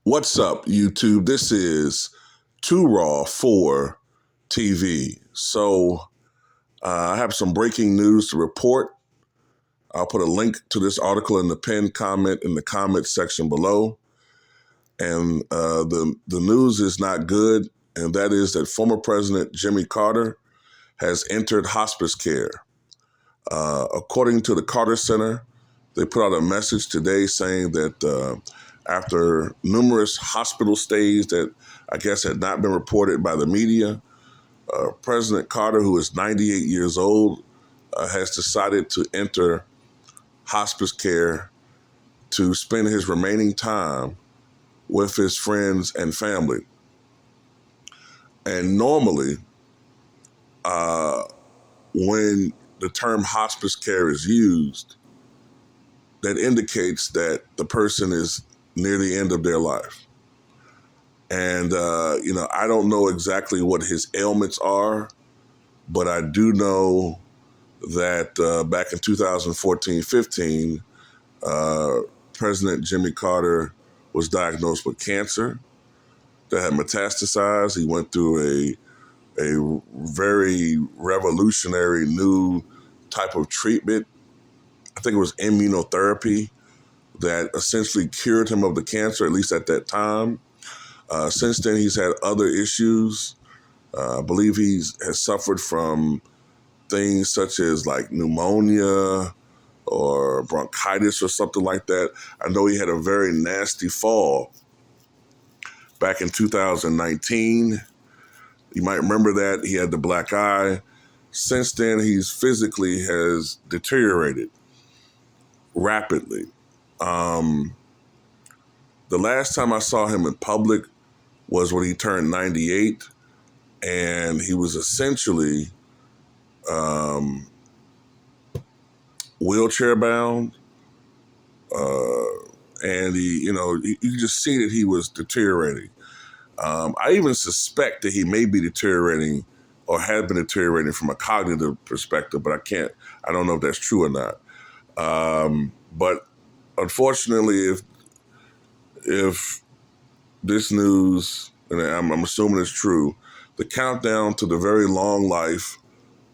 What's up, YouTube? This is Too Raw for TV. I have some breaking news to report. I'll put a link to this article in the pinned comment in the comment section below. And the news is not good, and that is that former President Jimmy Carter has entered hospice care. According to the Carter Center, they put out a message today saying that after numerous hospital stays that I guess had not been reported by the media, President Carter, who is 98 years old, has decided to enter hospice care to spend his remaining time with his friends and family. And normally, when the term hospice care is used, that indicates that the person is near the end of their life. And, I don't know exactly what his ailments are, but I do know that back in 2014-15, President Jimmy Carter was diagnosed with cancer that had metastasized. He went through a very revolutionary new type of treatment. I think it was immunotherapy that essentially cured him of the cancer, at least at that time. Since then, he's had other issues. I believe he has suffered from things such as like pneumonia or bronchitis or something like that. I know he had a very nasty fall back in 2019. You might remember that. He had the black eye. Since then, he's physically has deteriorated rapidly. The last time I saw him in public was when he turned 98, and he was essentially wheelchair bound. And you just see that he was deteriorating. I even suspect that he may be deteriorating or had been deteriorating from a cognitive perspective, but I don't know if that's true or not. But unfortunately, if this news, and I'm assuming it's true, the countdown to the very long life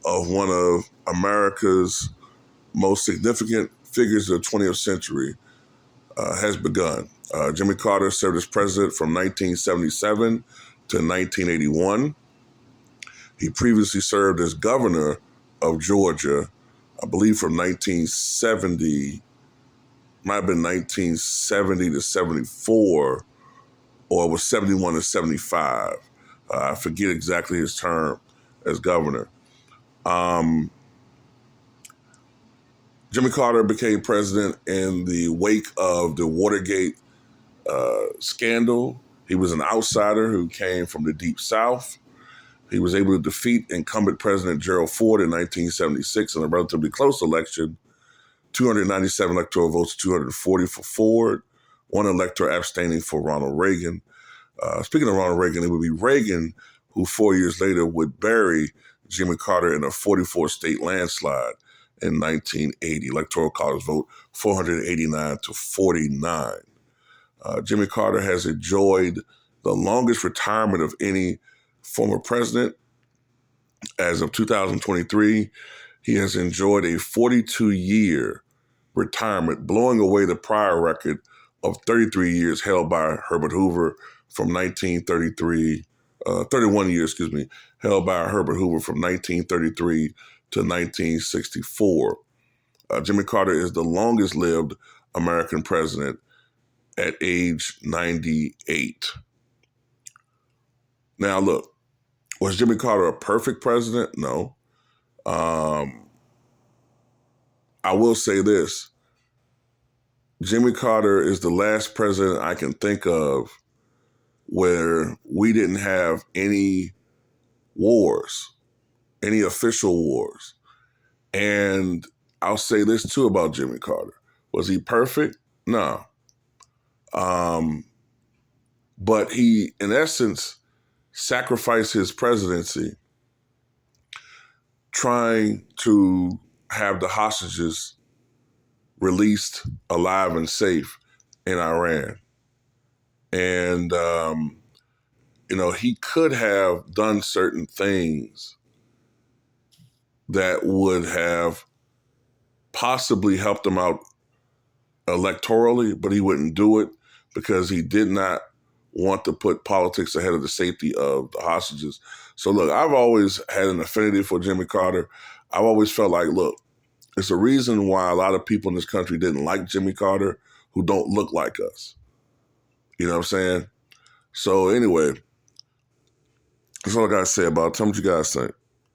of one of America's most significant figures of the 20th century has begun. Jimmy Carter served as president from 1977 to 1981. He previously served as governor of Georgia, I believe from 1970, might have been 1970 to 74, or it was 71 to 75. I forget exactly his term as governor. Jimmy Carter became president in the wake of the Watergate scandal. He was an outsider who came from the Deep South. He was able to defeat incumbent President Gerald Ford in 1976 in a relatively close election, 297 electoral votes, 240 for Ford, one elector abstaining for Ronald Reagan. Speaking of Ronald Reagan, it would be Reagan who 4 years later would bury Jimmy Carter in a 44-state landslide in 1980. Electoral college vote 489 to 49. Jimmy Carter has enjoyed the longest retirement of any former president. As of 2023, he has enjoyed a 42-year retirement, blowing away the prior record of 33 years held by Herbert Hoover from 1933, 31 years, held by Herbert Hoover from 1933 to 1964. Jimmy Carter is the longest lived American president at age 98. Now, look, was Jimmy Carter a perfect president? No. I will say this. Jimmy Carter is the last president I can think of where we didn't have any wars, any official wars. And I'll say this too about Jimmy Carter. Was he perfect? No. But he, in essence, sacrificed his presidency trying to have the hostages released alive and safe in Iran. And, he could have done certain things that would have possibly helped him out electorally, but he wouldn't do it because he did not want to put politics ahead of the safety of the hostages. So look, I've always had an affinity for Jimmy Carter. I've always felt like, look, it's a reason why a lot of people in this country didn't like Jimmy Carter who don't look like us. You know what I'm saying? So anyway, that's all I got to say about it. Tell me what you guys think.